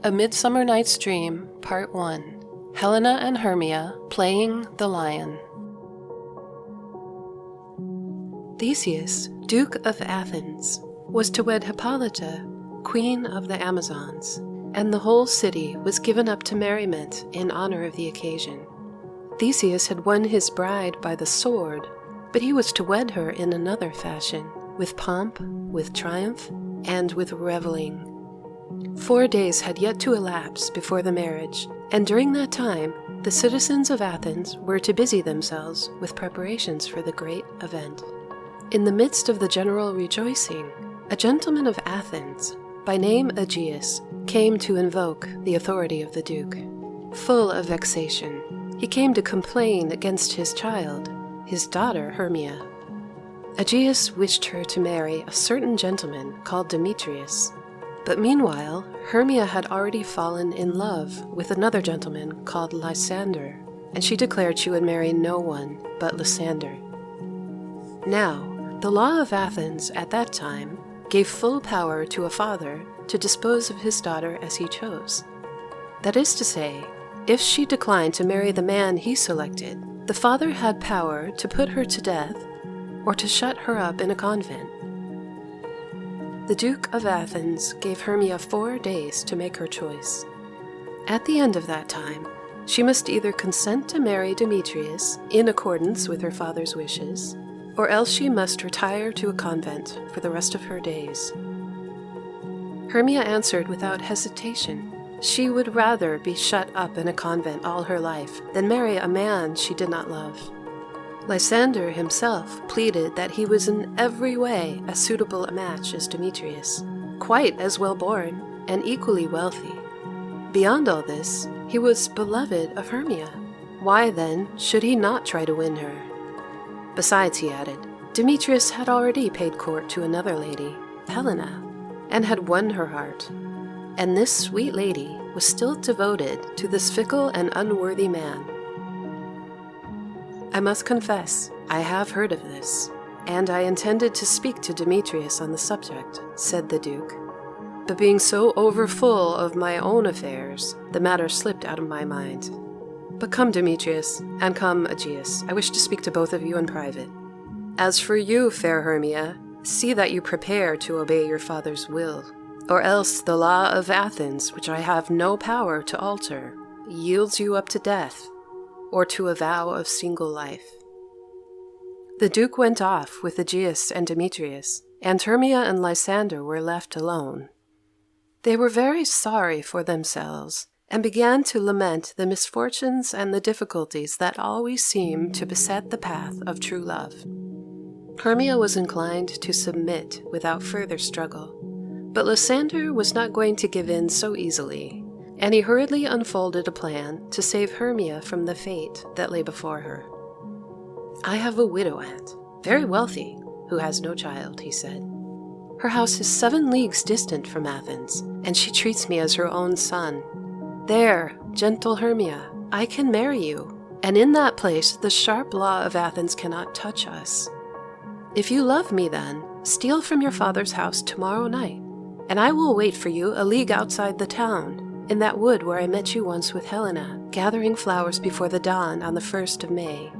A Midsummer Night's Dream, Part 1. Helena and Hermia playing the lion. Theseus, Duke of Athens, was to wed Hippolyta, Queen of the Amazons, and the whole city was given up to merriment in honor of the occasion. Theseus had won his bride by the sword, but he was to wed her in another fashion, with pomp, with triumph, and with reveling. 4 days had yet to elapse before the marriage, and during that time the citizens of Athens were to busy themselves with preparations for the great event. In the midst of the general rejoicing, a gentleman of Athens, by name Aegeus, came to invoke the authority of the Duke. Full of vexation, he came to complain against his child, his daughter Hermia. Aegeus wished her to marry a certain gentleman called Demetrius. But meanwhile, Hermia had already fallen in love with another gentleman called Lysander, and she declared she would marry no one but Lysander. Now, the law of Athens at that time gave full power to a father to dispose of his daughter as he chose. That is to say, if she declined to marry the man he selected, the father had power to put her to death or to shut her up in a convent. The Duke of Athens gave Hermia 4 days to make her choice. At the end of that time, she must either consent to marry Demetrius in accordance with her father's wishes, or else she must retire to a convent for the rest of her days. Hermia answered without hesitation. She would rather be shut up in a convent all her life than marry a man she did not love. Lysander himself pleaded that he was in every way as suitable a match as Demetrius, quite as well-born and equally wealthy. Beyond all this, he was beloved of Hermia. Why, then, should he not try to win her? Besides, he added, Demetrius had already paid court to another lady, Helena, and had won her heart, and this sweet lady was still devoted to this fickle and unworthy man. I must confess, I have heard of this, and I intended to speak to Demetrius on the subject, said the Duke. But being so overfull of my own affairs, the matter slipped out of my mind. But come, Demetrius, and come, Aegeus, I wish to speak to both of you in private. As for you, fair Hermia, see that you prepare to obey your father's will, or else the law of Athens, which I have no power to alter, yields you up to death, or to a vow of single life. The Duke went off with Aegeus and Demetrius, and Hermia and Lysander were left alone. They were very sorry for themselves, and began to lament the misfortunes and the difficulties that always seem to beset the path of true love. Hermia was inclined to submit without further struggle, but Lysander was not going to give in so easily, and he hurriedly unfolded a plan to save Hermia from the fate that lay before her. I have a widow aunt, very wealthy, who has no child, he said. Her house is 7 leagues distant from Athens, and she treats me as her own son. There, gentle Hermia, I can marry you, and in that place the sharp law of Athens cannot touch us. If you love me then, steal from your father's house tomorrow night, and I will wait for you a league outside the town, in that wood where I met you once with Helena, gathering flowers before the dawn on the 1st of May.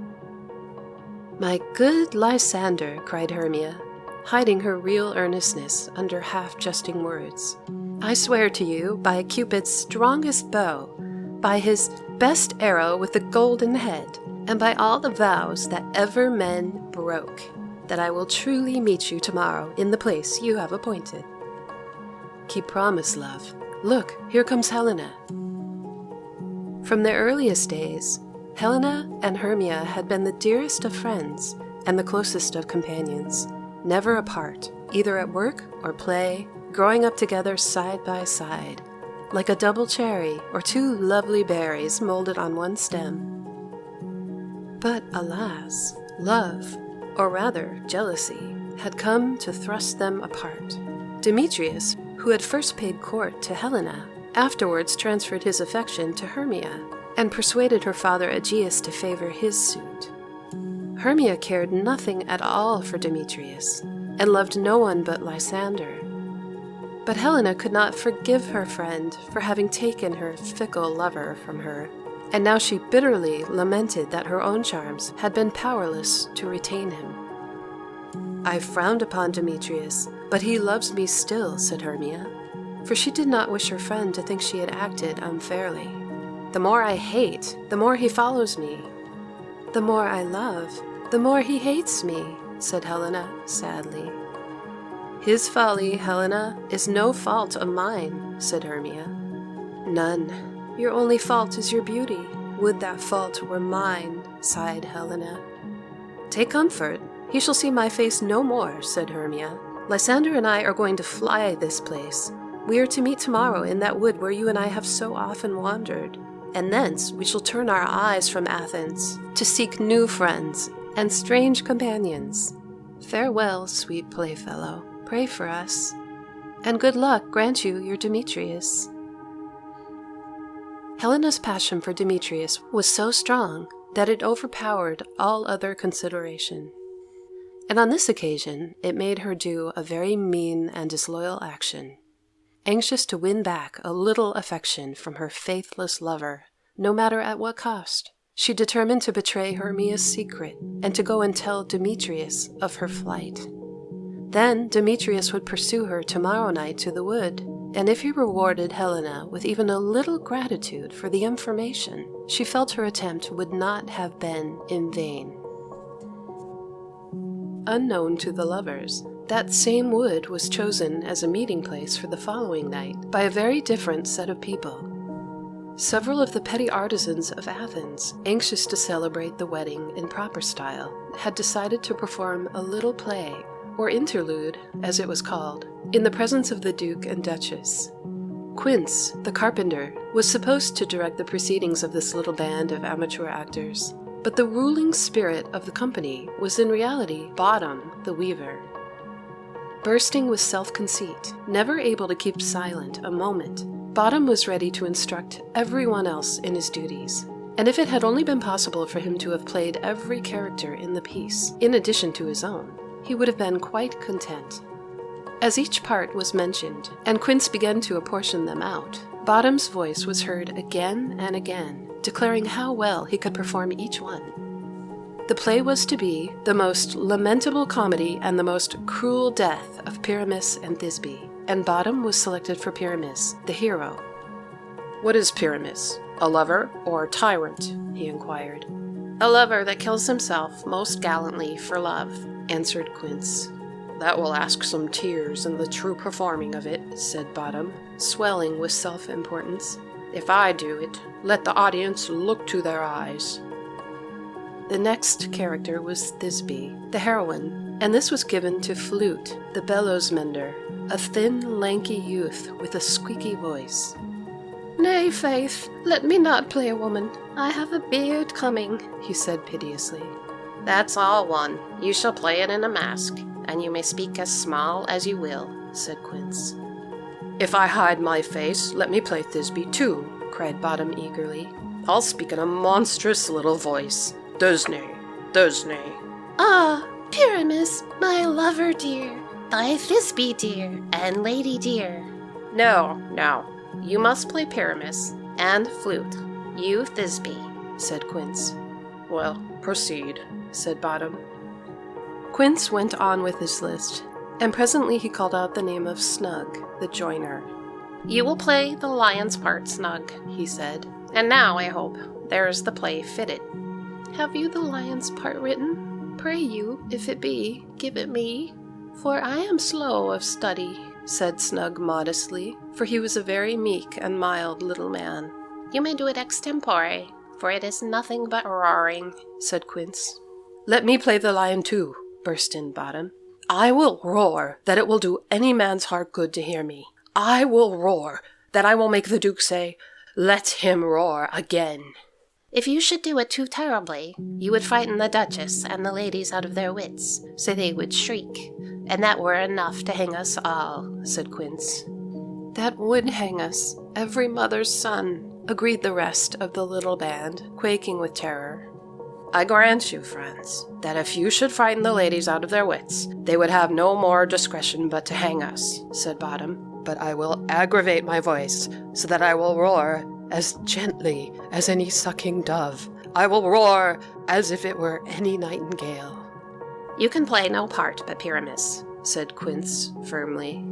My good Lysander, cried Hermia, hiding her real earnestness under half-jesting words, I swear to you, by Cupid's strongest bow, by his best arrow with the golden head, and by all the vows that ever men broke, that I will truly meet you tomorrow in the place you have appointed. Keep promise, love. Look, here comes Helena. From their earliest days, Helena and Hermia had been the dearest of friends and the closest of companions, never apart, either at work or play, growing up together side by side, like a double cherry or 2 lovely berries molded on one stem. But alas, love, or rather jealousy, had come to thrust them apart. Demetrius, who had first paid court to Helena, afterwards transferred his affection to Hermia, and persuaded her father Aegeus to favor his suit. Hermia cared nothing at all for Demetrius, and loved no one but Lysander. But Helena could not forgive her friend for having taken her fickle lover from her, and now she bitterly lamented that her own charms had been powerless to retain him. "I frowned upon Demetrius, but he loves me still," said Hermia, for she did not wish her friend to think she had acted unfairly. "The more I hate, the more he follows me." "The more I love, the more he hates me," said Helena sadly. "His folly, Helena, is no fault of mine," said Hermia. "None. Your only fault is your beauty. Would that fault were mine," sighed Helena. "Take comfort. He shall see my face no more," said Hermia. "Lysander and I are going to fly this place. We are to meet tomorrow in that wood where you and I have so often wandered, and thence we shall turn our eyes from Athens to seek new friends and strange companions. Farewell, sweet playfellow. Pray for us, and good luck grant you your Demetrius." Helena's passion for Demetrius was so strong that it overpowered all other consideration, and on this occasion it made her do a very mean and disloyal action. Anxious to win back a little affection from her faithless lover, no matter at what cost, she determined to betray Hermia's secret and to go and tell Demetrius of her flight. Then Demetrius would pursue her tomorrow night to the wood, and if he rewarded Helena with even a little gratitude for the information, she felt her attempt would not have been in vain. Unknown to the lovers, that same wood was chosen as a meeting place for the following night by a very different set of people. Several of the petty artisans of Athens, anxious to celebrate the wedding in proper style, had decided to perform a little play, or interlude, as it was called, in the presence of the Duke and Duchess. Quince, the carpenter, was supposed to direct the proceedings of this little band of amateur actors, but the ruling spirit of the company was in reality Bottom, the weaver. Bursting with self-conceit, never able to keep silent a moment, Bottom was ready to instruct everyone else in his duties, and if it had only been possible for him to have played every character in the piece, in addition to his own, he would have been quite content. As each part was mentioned, and Quince began to apportion them out, Bottom's voice was heard again and again, declaring how well he could perform each one. The play was to be the most lamentable comedy and the most cruel death of Pyramus and Thisbe, and Bottom was selected for Pyramus, the hero. "What is Pyramus? A lover or tyrant?" he inquired. "A lover that kills himself most gallantly for love," answered Quince. "That will ask some tears in the true performing of it," said Bottom, swelling with self-importance. "If I do it, let the audience look to their eyes." The next character was Thisbe, the heroine, and this was given to Flute, the bellows mender, a thin, lanky youth with a squeaky voice. "Nay, faith, let me not play a woman. I have a beard coming," he said piteously. "That's all one. You shall play it in a mask, and you may speak as small as you will," said Quince. "If I hide my face, let me play Thisbe too," cried Bottom eagerly. "I'll speak in a monstrous little voice. Thisbe, Thisbe." "Ah, Pyramus, my lover dear, thy Thisbe dear, and lady dear." No, you must play Pyramus, and Flute, you Thisbe," said Quince. "Well, proceed," said Bottom. Quince went on with his list, and presently he called out the name of Snug, the joiner. "You will play the lion's part, Snug," he said. "And now, I hope, there's the play fitted." "Have you the lion's part written? Pray you, if it be, give it me, for I am slow of study," said Snug modestly, for he was a very meek and mild little man. "You may do it extempore, for it is nothing but roaring," said Quince. "Let me play the lion too," burst in Bottom. "I will roar that it will do any man's heart good to hear me. I will roar that I will make the Duke say, 'Let him roar again.'" "If you should do it too terribly, you would frighten the Duchess and the ladies out of their wits, so they would shriek, and that were enough to hang us all," said Quince. "That would hang us, every mother's son," agreed the rest of the little band, quaking with terror. "I grant you, friends, that if you should frighten the ladies out of their wits, they would have no more discretion but to hang us," said Bottom. but I will aggravate my voice so that I will roar as gently as any sucking dove. I will roar as if it were any nightingale." "You can play no part but Pyramus," said Quince firmly.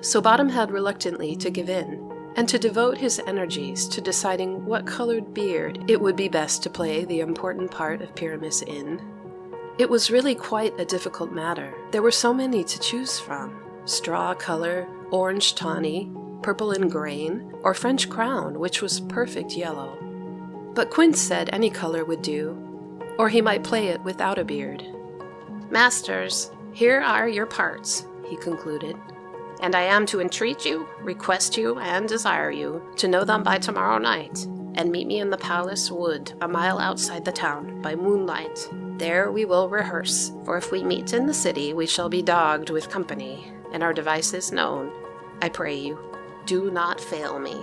So Bottom had reluctantly to give in, and to devote his energies to deciding what colored beard it would be best to play the important part of Pyramus in. It was really quite a difficult matter. There were so many to choose from: straw color, orange tawny, purple and grain, or French crown, which was perfect yellow. But Quince said any color would do, or he might play it without a beard. "Masters, here are your parts," he concluded, "and I am to entreat you, request you, and desire you to know them by tomorrow night, and meet me in the palace wood a mile outside the town by moonlight. There we will rehearse, for if we meet in the city we shall be dogged with company, and our devices known. I pray you, do not fail me."